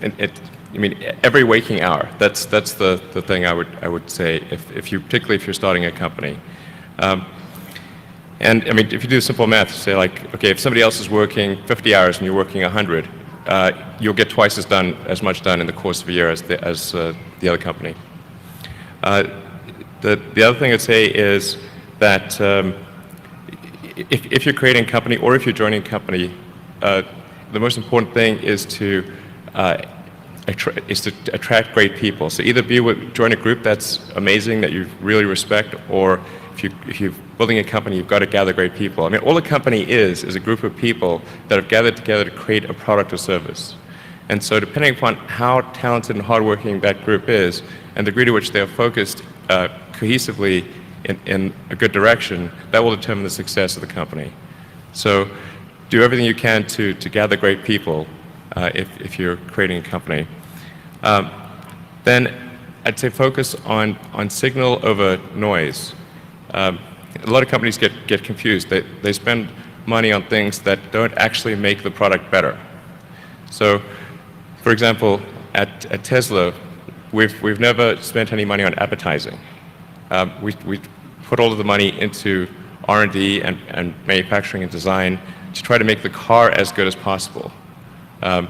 I mean, every waking hour. That's the thing I would say particularly if you're starting a company. And I mean, if you do simple math, say like, okay, if somebody else is working 50 hours and you're working 100, you'll get twice as much done in the course of a year as the other company. The other thing I'd say is that if you're creating a company or if you're joining a company, the most important thing is to attract great people. So either join a group that's amazing that you really respect, or if you're building a company, you've got to gather great people. I mean, all a company is a group of people that have gathered together to create a product or service. And so depending upon how talented and hardworking that group is, and the degree to which they are focused cohesively in a good direction, that will determine the success of the company. So do everything you can to gather great people if you're creating a company. Then I'd say focus on signal over noise. A lot of companies get confused. They spend money on things that don't actually make the product better. So, for example, at Tesla, we've never spent any money on advertising. We put all of the money into R&D and manufacturing and design to try to make the car as good as possible. I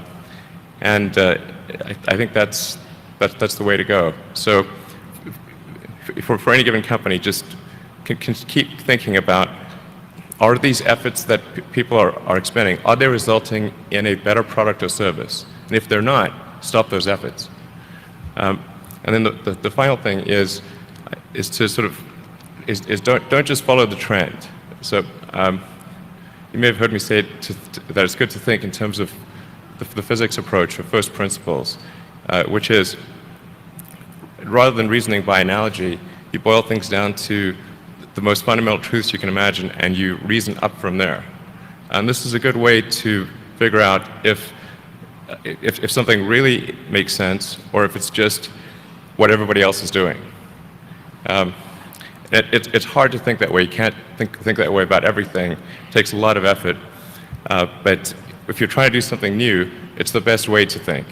think that's the way to go. So, for any given company, just can keep thinking about, are these efforts that people are expending, are they resulting in a better product or service? And if they're not, stop those efforts. And then the final thing is to sort of don't just follow the trend. So you may have heard me say that it's good to think in terms of the physics approach or first principles, which is, rather than reasoning by analogy, you boil things down to the most fundamental truths you can imagine, and you reason up from there. And this is a good way to figure out if something really makes sense, or if it's just what everybody else is doing. It's hard to think that way. You can't think that way about everything. It takes a lot of effort. But if you're trying to do something new, it's the best way to think.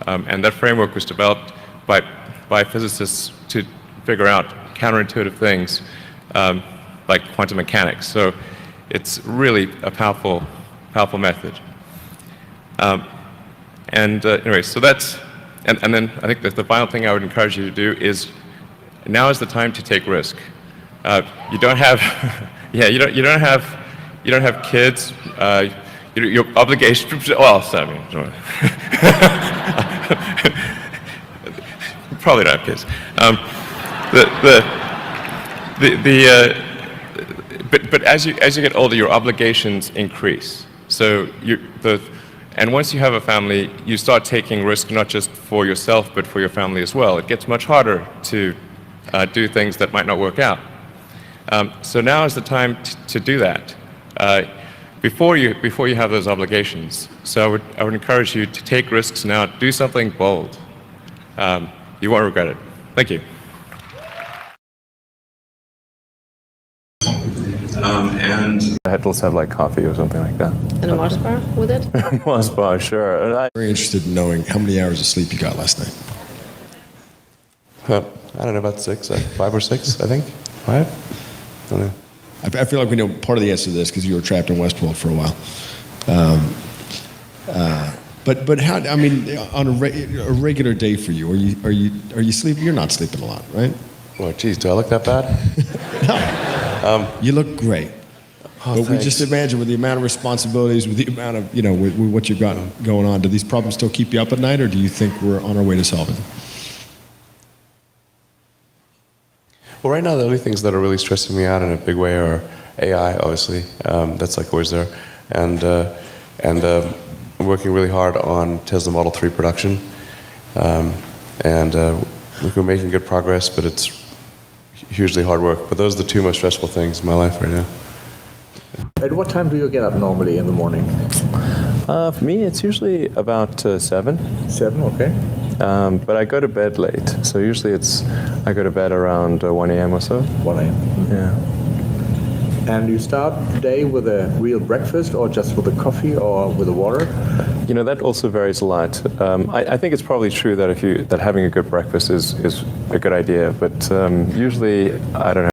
And that framework was developed by physicists to figure out counterintuitive things like quantum mechanics. So it's really a powerful method. Anyway, so that's, and then I think that the final thing I would encourage you to do is, now is the time to take risk. You don't have, you don't have kids. Your obligation. Well, sorry. Probably don't have kids. But as you get older, your obligations increase. So and once you have a family, you start taking risks not just for yourself, but for your family as well. It gets much harder to do things that might not work out. So now is the time to do that before you have those obligations. So I would encourage you to take risks now. Do something bold. You won't regret it. Thank you. And let's have like coffee or something like that. And a Mars bar with it? Mars bar, sure. I'm very interested in knowing how many hours of sleep you got last night. I don't know, about 5 or 6, I think. 5? I don't know. I feel like we know part of the answer to this because you were trapped in Westworld for a while. But how? I mean, on a regular day for you, are you sleeping? You're not sleeping a lot, right? Oh, geez, do I look that bad? No. You look great. Oh, but we just imagine with the amount of responsibilities, with the amount of, with what you've got going on, do these problems still keep you up at night, or do you think we're on our way to solving them? Well, right now, the only things that are really stressing me out in a big way are AI, obviously. That's like always there. And I'm working really hard on Tesla Model 3 production. We're making good progress, but it's hugely hard work. But those are the two most stressful things in my life right now. At what time do you get up normally in the morning? For me, it's usually about 7. 7, okay. But I go to bed late, so usually I go to bed around 1 a.m. or so. 1 a.m. Mm-hmm. Yeah. And you start the day with a real breakfast, or just with a coffee, or with a water? You know, that also varies a lot. I think it's probably true that that having a good breakfast is a good idea, but usually I don't